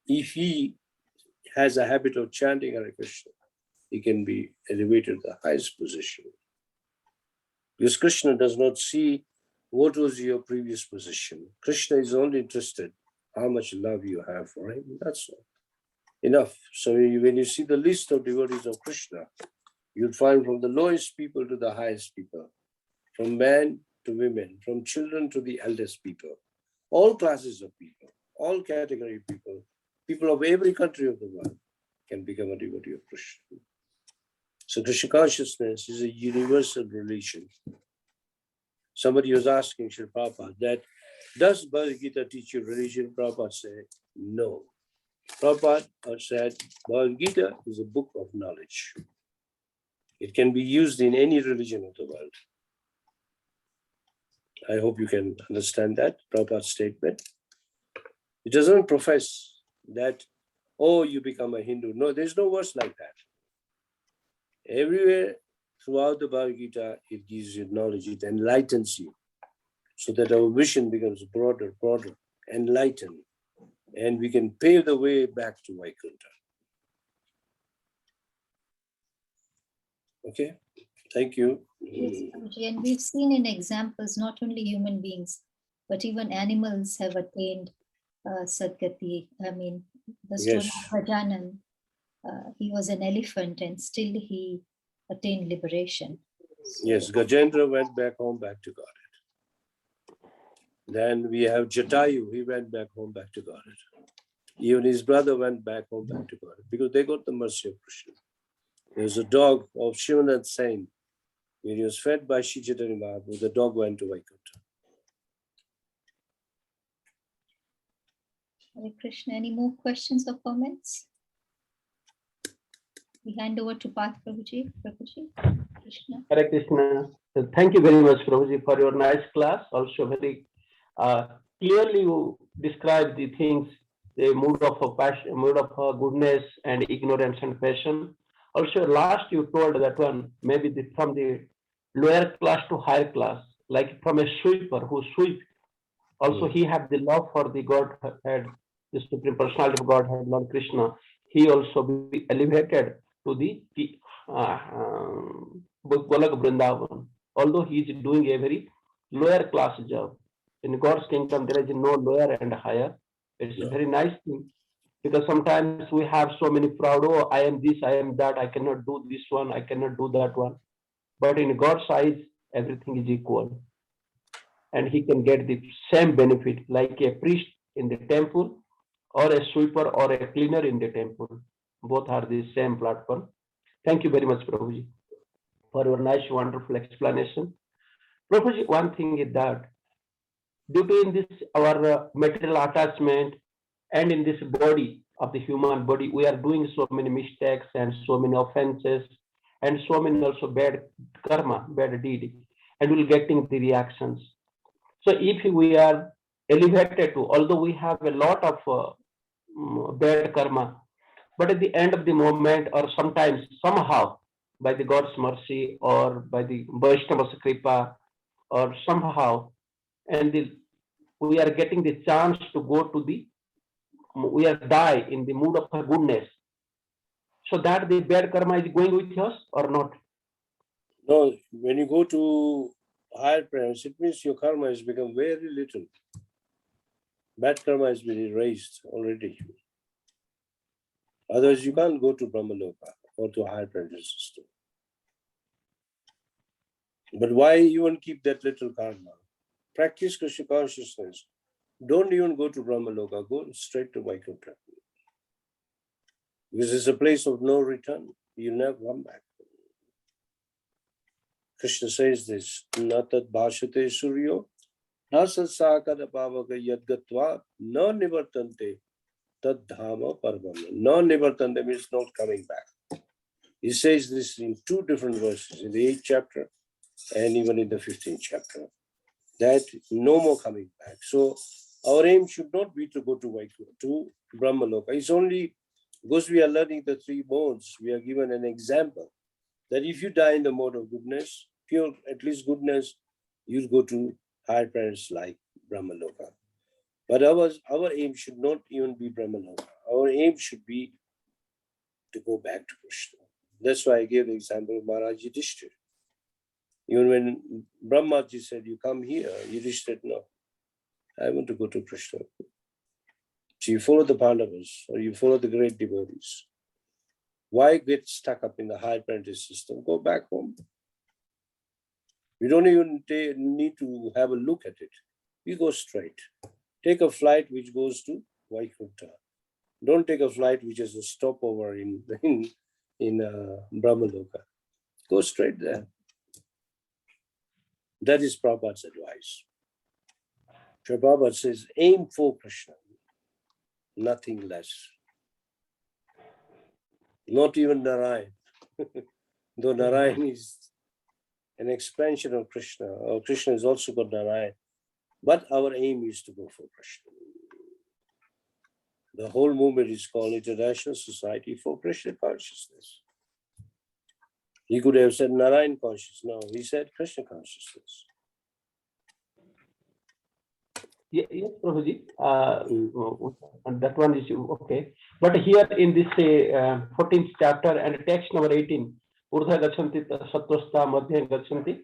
If he has a habit of chanting Hare Krishna, he can be elevated to the highest position. Because Krishna does not see what was your previous position. Krishna is only interested how much love you have for him. That's all. Enough. So when you see the list of devotees of Krishna, you'll find from the lowest people to the highest people, from men to women, from children to the eldest people, all classes of people, all category of people, people of every country of the world can become a devotee of Krishna. So Krishna consciousness is a universal relation. Somebody was asking Srila Prabhupada that, does Bhagavad Gita teach you religion? Prabhupada said, no. Prabhupada said, Bhagavad Gita is a book of knowledge. It can be used in any religion of the world. I hope you can understand that, Prabhupada's statement. It doesn't profess that, oh, you become a Hindu. No, there's no verse like that. Everywhere throughout the Bhagavad Gita, it gives you knowledge, it enlightens you, so that our vision becomes broader, enlightened, and we can pave the way back to Vaikuntha. Okay, thank you. yes, Prabhuji, and we've seen in examples, not only human beings, but even animals have attained Sadgati. I mean, the story Yes. of Gajanan, he was an elephant and still he attained liberation. So, Yes, Gajendra went back home, back to Godhead. Then we have Jatayu, he went back home, back to Godhead. Even his brother went back home, back to Godhead, because they got the mercy of Krishna. There's a dog of Shivanath Sain. When he was fed by Shri Chaitanya Mahaprabhu, the dog went to Vaikuntha. Hare Krishna, any more questions or comments? We hand over to Path Prabhuji. Prabhuji, Krishna. Hare Krishna. So thank you very much, Prabhuji, for your nice class. Also very clearly you describe the things, the mood of a passion, mood of a goodness and ignorance and passion. Also last you told that one, maybe from the lower class to higher class, like from a sweeper who sweeps. Also he had the love for the Godhead, the Supreme Personality of Godhead, Lord Krishna. He also be elevated to the Golak Vrindavan, although he is doing a very lower class job. In God's kingdom, there is no lower and higher. It's a very nice thing, because sometimes we have so many proud, oh, I am this, I am that, I cannot do this one, I cannot do that one. But in God's eyes, everything is equal. And he can get the same benefit like a priest in the temple or a sweeper or a cleaner in the temple. Both are the same platform. Thank you very much, Prabhuji, for your nice, wonderful explanation. Prabhuji, one thing is that due to in this our material attachment and in this body of the human body, we are doing so many mistakes and so many offenses and so many also bad karma, bad deed, and we're getting the reactions. So if we are elevated to, although we have a lot of bad karma, but at the end of the moment, or sometimes somehow by the God's mercy or by the Vaishnava's kripa, or somehow, and we are getting the chance to go to we are die in the mood of goodness. So that the bad karma is going with us or not? No, when you go to higher planets, it means your karma has become very little. Bad karma has been erased already. Otherwise, you can't go to Brahmaloka or to higher planet system. But why even keep that little karma? Practice Krishna consciousness. Don't even go to Brahmaloka, go straight to Vaikuntha. Because it's a place of no return. You'll never come back. Krishna says this, Natat bhashate suryo, nasat sakada pavaka yadgatva, no nivartante, tad dhama parvama. No nivartante means not coming back. He says this in two different verses, in the 8th chapter and even in the 15th chapter, that no more coming back. So our aim should not be to go to Vaikuntha, to Brahmaloka. It's only because we are learning the three modes, we are given an example that if you die in the mode of goodness, pure, at least goodness, you'll go to higher planets like Brahmaloka. But our aim should not even be Brahmaloka. Our aim should be to go back to Krishna. That's why I gave the example of Maharaj Yudhishthira. Even when Brahmaji said, you come here, Yudhishthira said, no, I want to go to Krishna. So you follow the Pandavas or you follow the great devotees. Why get stuck up in the higher planetary system? Go back home. You don't even need to have a look at it. You go straight. Take a flight which goes to Vaikuntha. Don't take a flight which is a stopover in Brahmaloka. Go straight there. That is Prabhupada's advice. Prabhupada says, aim for Krishna, nothing less. Not even Narayan. Though Narayan is an expansion of Krishna, or Krishna is also called Narayan. But our aim is to go for Krishna. The whole movement is called International Society for Krishna Consciousness. He could have said Narayan consciousness. No, he said Krishna consciousness. Yes, Prabhuji. That one is okay. But here in this 14th chapter and text number 18, Urdha gachanti sattvasta madhya gachanti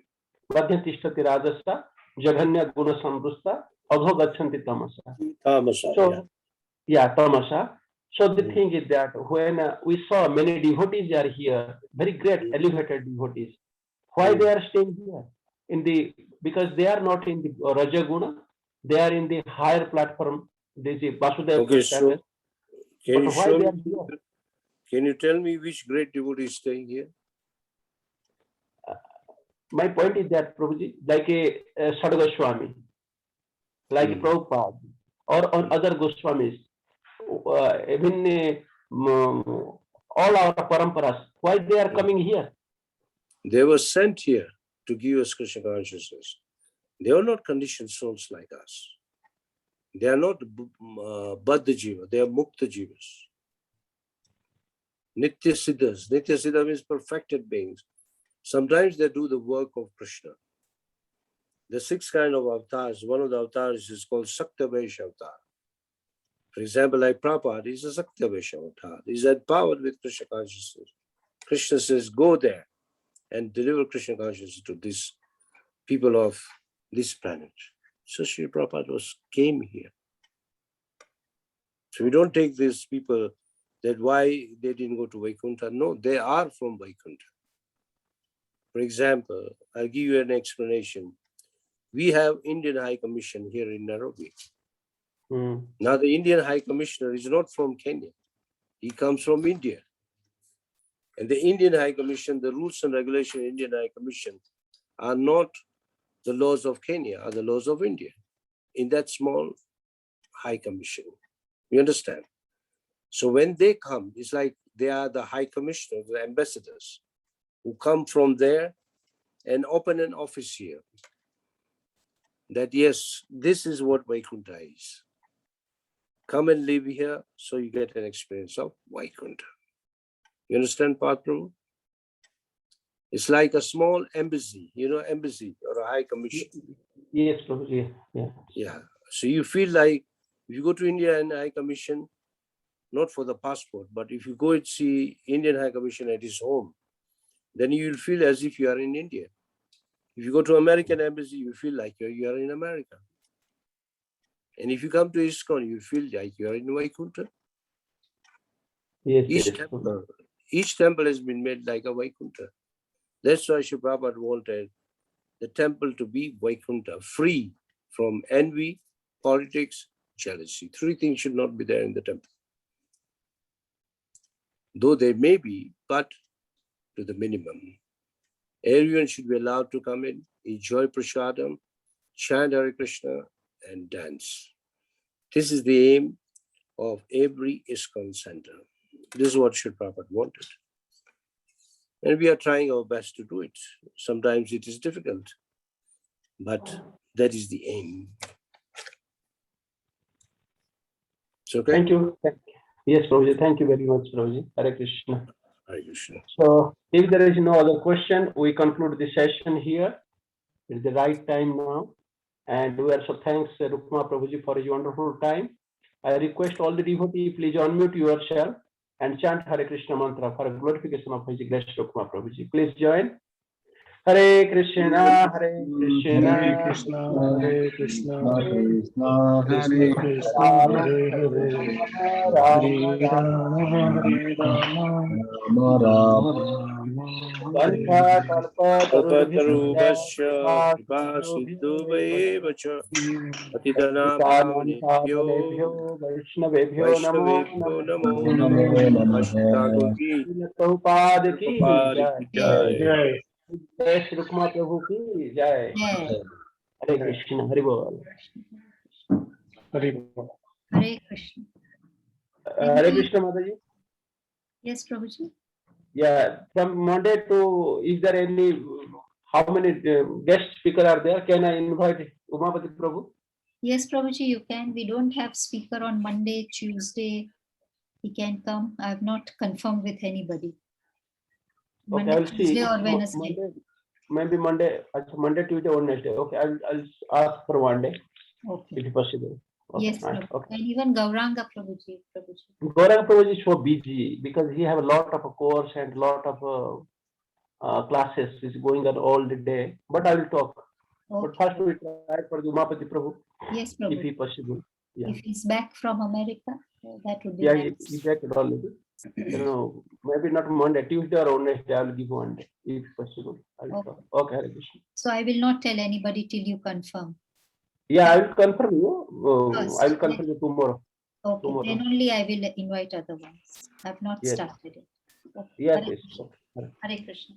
madhya tishtati rajasa jaganya guna samrusta adho gachanti tamasa. Tamasa, So, yeah, tamasa. So the thing is that when we saw many devotees are here, very great elevated devotees, why they are staying here? Because they are not in the Rajaguna, they are in the higher platform. They say Vasudeva. Okay, so can you why show they me? are here? Can you tell me which great devotee is staying here? my point is that Prabhuji, like a Sadgoswami, like a Prabhupada, or on other Goswamis, even all our paramparas, why they are coming here? They were sent here to give us Krishna consciousness. They are not conditioned souls like us. They are not Baddha Jiva, they are Mukta Jivas. Nitya Siddhas. Nitya Siddha means perfected beings. Sometimes they do the work of Krishna. The 6 kind of avatars, one of the avatars is called Saktavesha avatar. For example, like Prabhupada is a Saktavesha avatar. He's empowered with Krishna consciousness. Krishna says, go there and deliver Krishna consciousness to these people of this planet. So Sri Prabhupada came here. So we don't take these people that why they didn't go to Vaikuntha. No, they are from Vaikuntha. For example, I'll give you an explanation. We have Indian High Commission here in Nairobi. Now the Indian High Commissioner is not from Kenya. He comes from India. And the Indian High Commission, the rules and regulations of Indian High Commission are not the laws of Kenya, are the laws of India. In that small High Commission. You understand? So when they come, it's like they are the High Commissioners, the ambassadors who come from there and open an office here. That yes, this is what Vaikuntha is. Come and live here so you get an experience of Vaikuntha. You understand, Prabhu? It's like a small embassy, you know, embassy or a high commission. Yes, Prabhuji. Yeah. So you feel like if you go to India and High Commission, not for the passport, but if you go and see Indian High Commission at his home, then you will feel as if you are in India. If you go to American embassy, you feel like you are in America. And if you come to ISKCON, you feel like you are in Vaikuntha. Yes, Each temple has been made like a Vaikuntha. That's why Sri Prabhupada wanted the temple to be Vaikuntha, free from envy, politics, jealousy. 3 things should not be there in the temple. Though they may be, but to the minimum. Everyone should be allowed to come in, enjoy prasadam, chant Hare Krishna, and dance. This is the aim of every ISKCON center. This is what Sri Prabhupada wanted. And we are trying our best to do it. Sometimes it is difficult, but that is the aim. It's okay? Thank you. Yes, Prabhuji. Thank you very much, Prabhuji. Hare Krishna. Hare Krishna. So, if there is no other question, we conclude the session here. It's the right time now. And we are so thanks, Rukma Prabhuji, for your wonderful time. I request all the devotees, please unmute yourself and chant Hare Krishna mantra for glorification of His grace, Rukma Prabhuji. Please join. Hare Krishna, Hare Krishna, Hare Krishna, Hare Krishna, Krishna Krishna, Hare Hare, Hare Rama, Hare Rama, Kalpatarubhasya kripa siddhu vacha patitana pavnebhyo Vaishnavebhyo namo namo Thakur ki Prabhupada ki Prabhupada ki jai. Jai. जय श्री रुक्मा प्रभु की जय हरे कृष्ण हरि बोल Hare Hare Krishna. हरे कृष्ण माता जी Yes, Prabhuji. yeah from Monday to is there any how many guest speaker are there can I invite Umapati Prabhu Yes, Prabhuji, you can. We don't have speaker on Monday, Tuesday. He can come. I have not confirmed with anybody. okay Monday, I will see Tuesday or Wednesday. maybe Monday Tuesday or Wednesday okay I'll ask for one day Okay. if possible okay, Yes, nice. Prabhuji. Okay. And even Gauranga Prabhuji. Gauranga Prabhuji is so busy because he have a lot of a course and lot of classes is going on all the day. But I will talk. Okay. But first we try for the Umapati Prabhu Yes, if Prabhuji. he possible. Yeah, If he's back from America, that would be yeah, nice. he back already. Maybe not Monday, Tuesday or Wednesday. I will give one day if possible. I will talk. Okay, Hare Krishna. So I will not tell anybody till you confirm. Yeah, I will confirm you. First, I will confirm you tomorrow. Okay, tomorrow. then only I will invite other ones. I have not Yes. started it. Okay. Yes, Hare yes. Krishna. Okay. Hare Krishna.